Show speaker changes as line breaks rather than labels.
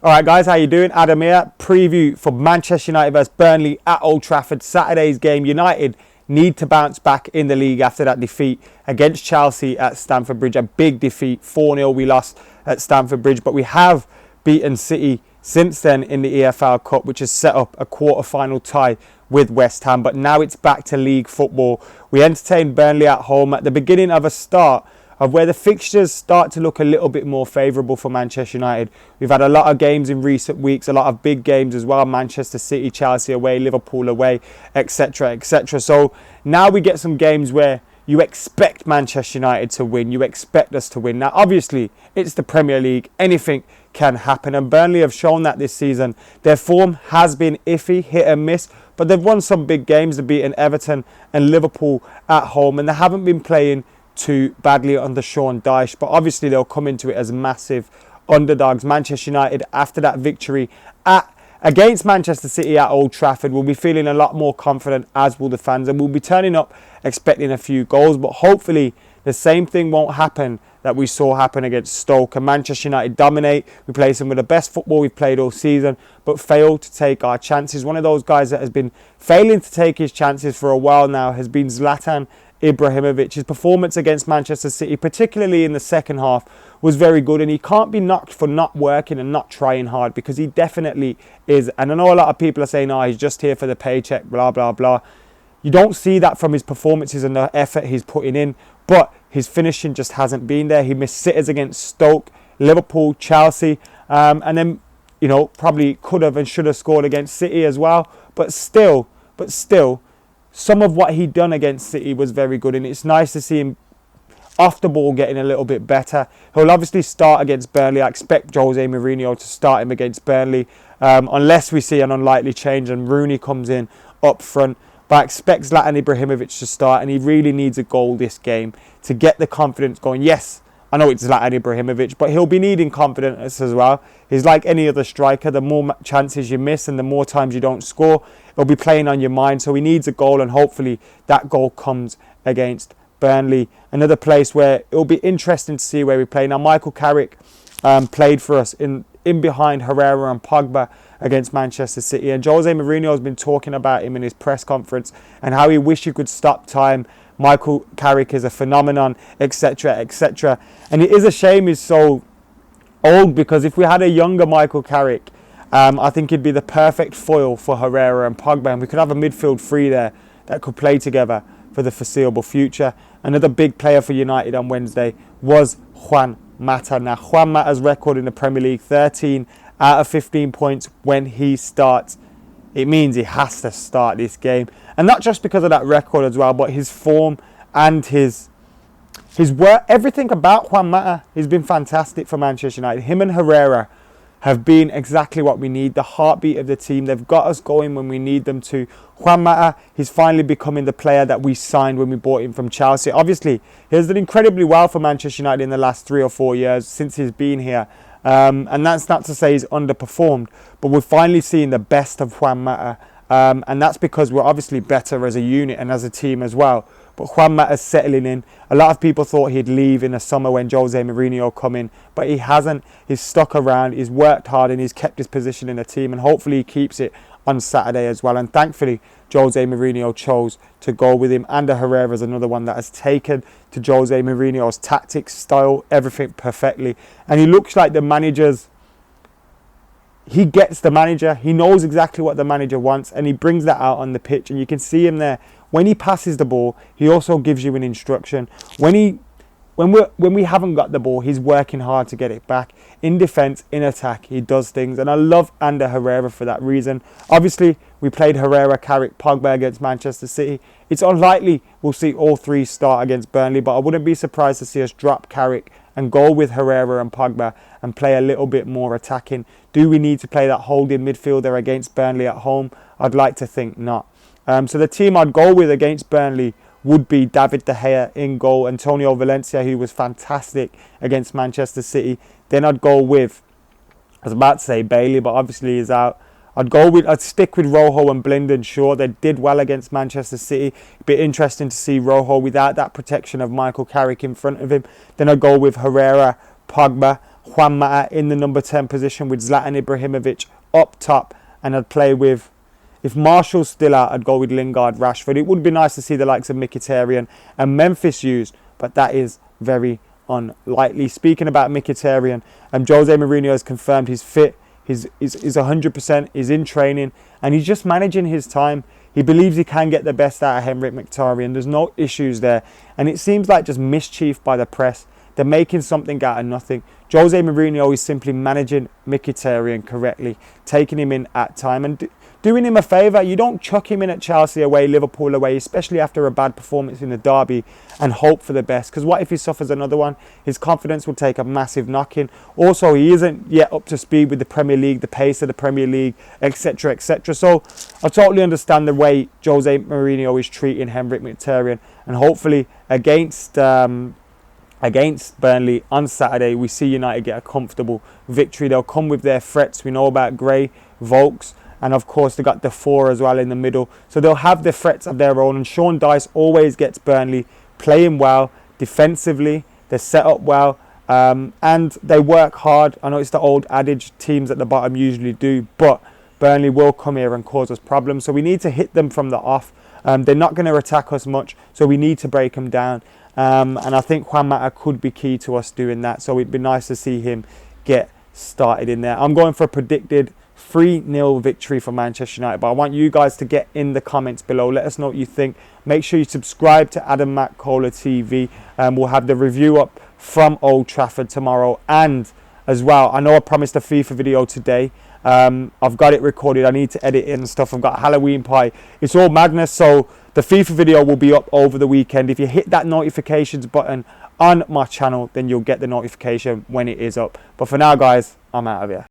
Alright guys, how you doing? Adam here. Preview for Manchester United vs Burnley at Old Trafford. Saturday's game. United need to bounce back in the league after that defeat against Chelsea at Stamford Bridge. A big defeat, 4-0 we lost at Stamford Bridge. But we have beaten City since then in the EFL Cup, which has set up a quarter-final tie with West Ham. But now it's back to league football. We entertained Burnley at home at the beginning of a start of where the fixtures start to look a little bit more favourable for Manchester United. We've had a lot of games in recent weeks, a lot of big games as well. Manchester City, Chelsea away, Liverpool away, etc, etc. So now we get some games where you expect Manchester United to win. You expect us to win. Now, obviously, it's the Premier League. Anything can happen. And Burnley have shown that this season. Their form has been iffy, hit and miss. But they've won some big games. They've beaten Everton and Liverpool at home. And they haven't been playing too badly under Sean Dyche, but obviously they'll come into it as massive underdogs. Manchester United, after that victory against Manchester City at Old Trafford, will be feeling a lot more confident, as will the fans, and we'll be turning up expecting a few goals. But hopefully the same thing won't happen that we saw happen against Stoke. And Manchester United dominate. We play some of the best football we've played all season, but failed to take our chances. One of those guys that has been failing to take his chances for a while now has been Zlatan Ibrahimovic. His performance against Manchester City, particularly in the second half, was very good, and he can't be knocked for not working and not trying hard, because he definitely is. And I know a lot of people are saying, oh, he's just here for the paycheck, blah blah blah. You don't see that from his performances and the effort he's putting in, but his finishing just hasn't been there. He missed sitters against Stoke, Liverpool, Chelsea, and then, you know, probably could have and should have scored against City as well. But still, some of what he'd done against City was very good, and it's nice to see him off the ball getting a little bit better. He'll obviously start against Burnley. I expect Jose Mourinho to start him against Burnley, unless we see an unlikely change and Rooney comes in up front. But I expect Zlatan Ibrahimovic to start, and he really needs a goal this game to get the confidence going. Yes, I know it's Zlatan Ibrahimovic, but he'll be needing confidence as well. He's like any other striker. The more chances you miss and the more times you don't score, it'll be playing on your mind. So he needs a goal, and hopefully that goal comes against Burnley. Another place where it'll be interesting to see where we play. Now, Michael Carrick played for us in behind Herrera and Pogba against Manchester City. And Jose Mourinho has been talking about him in his press conference and how he wished he could stop time. Michael Carrick is a phenomenon, etc, etc. And it is a shame he's so old, because if we had a younger Michael Carrick, I think he'd be the perfect foil for Herrera and Pogba, and we could have a midfield three there that could play together for the foreseeable future. Another big player for United on Wednesday was Juan Mata. Now, Juan Mata's record in the Premier League, 13 out of 15 points when he starts. It means he has to start this game. And not just because of that record as well, but his form and his work, everything about Juan Mata has been fantastic for Manchester United. Him and Herrera have been exactly what we need, the heartbeat of the team. They've got us going when we need them to. Juan Mata, he's finally becoming the player that we signed when we bought him from Chelsea. Obviously, he's done incredibly well for Manchester United in the last 3 or 4 years since he's been here. And that's not to say he's underperformed, but we're finally seeing the best of Juan Mata. And that's because we're obviously better as a unit and as a team as well. But Juan Mata's settling in. A lot of people thought he'd leave in the summer when Jose Mourinho come in, but he hasn't. He's stuck around, he's worked hard, and he's kept his position in the team, and hopefully he keeps it on Saturday as well. And thankfully, Jose Mourinho chose to go with him. Ander Herrera is another one that has taken to Jose Mourinho's tactics, style, everything perfectly. And he looks like the manager's... He gets the manager. He knows exactly what the manager wants, and he brings that out on the pitch. And you can see him there. When he passes the ball, he also gives you an instruction. When we haven't got the ball, he's working hard to get it back. In defence, in attack, he does things. And I love Ander Herrera for that reason. Obviously, we played Herrera, Carrick, Pogba against Manchester City. It's unlikely we'll see all three start against Burnley, but I wouldn't be surprised to see us drop Carrick and go with Herrera and Pogba and play a little bit more attacking. Do we need to play that holding midfielder against Burnley at home? I'd like to think not. So the team I'd go with against Burnley would be David De Gea in goal, Antonio Valencia, who was fantastic against Manchester City. Then I'd go with, I was about to say Bailey, but obviously he's out. I'd stick with Rojo and Blinden Shaw. They did well against Manchester City. It'd be interesting to see Rojo without that protection of Michael Carrick in front of him. Then I'd go with Herrera, Pogba, Juan Mata in the number 10 position with Zlatan Ibrahimovic up top, and I'd play with, if Marshall's still out, I'd go with Lingard, Rashford. It would be nice to see the likes of Mkhitaryan and Memphis used, but that is very unlikely. Speaking about Mkhitaryan, Jose Mourinho has confirmed he's fit, he's 100%, he's in training, and he's just managing his time. He believes he can get the best out of Henrik Mkhitaryan. There's no issues there, and it seems like just mischief by the press. They're making something out of nothing. Jose Mourinho is simply managing Mkhitaryan correctly, taking him in at time and doing him a favour. You don't chuck him in at Chelsea away, Liverpool away, especially after a bad performance in the derby, and hope for the best. Because what if he suffers another one? His confidence will take a massive knocking. Also, he isn't yet up to speed with the Premier League, the pace of the Premier League, etc., etc. So I totally understand the way Jose Mourinho is treating Henrik Mkhitaryan, and hopefully against Burnley on Saturday, we see United get a comfortable victory. They'll come with their threats. We know about Gray, Volks, and of course they got the four as well in the middle. So they'll have the threats of their own. And Sean Dyche always gets Burnley playing well defensively. They're set up well, and they work hard. I know it's the old adage, teams at the bottom usually do, but Burnley will come here and cause us problems. So we need to hit them from the off. They're not going to attack us much, so we need to break them down. And I think Juan Mata could be key to us doing that. So it'd be nice to see him get started in there. I'm going for a predicted 3-0 victory for Manchester United. But I want you guys to get in the comments below. Let us know what you think. Make sure you subscribe to McKola TV. We'll have the review up from Old Trafford tomorrow. And as well, I know I promised a FIFA video today. I've got it recorded. I need to edit it and stuff. I've got Halloween pie. It's all madness. So the FIFA video will be up over the weekend. If you hit that notifications button on my channel, then you'll get the notification when it is up. But for now, guys, I'm out of here.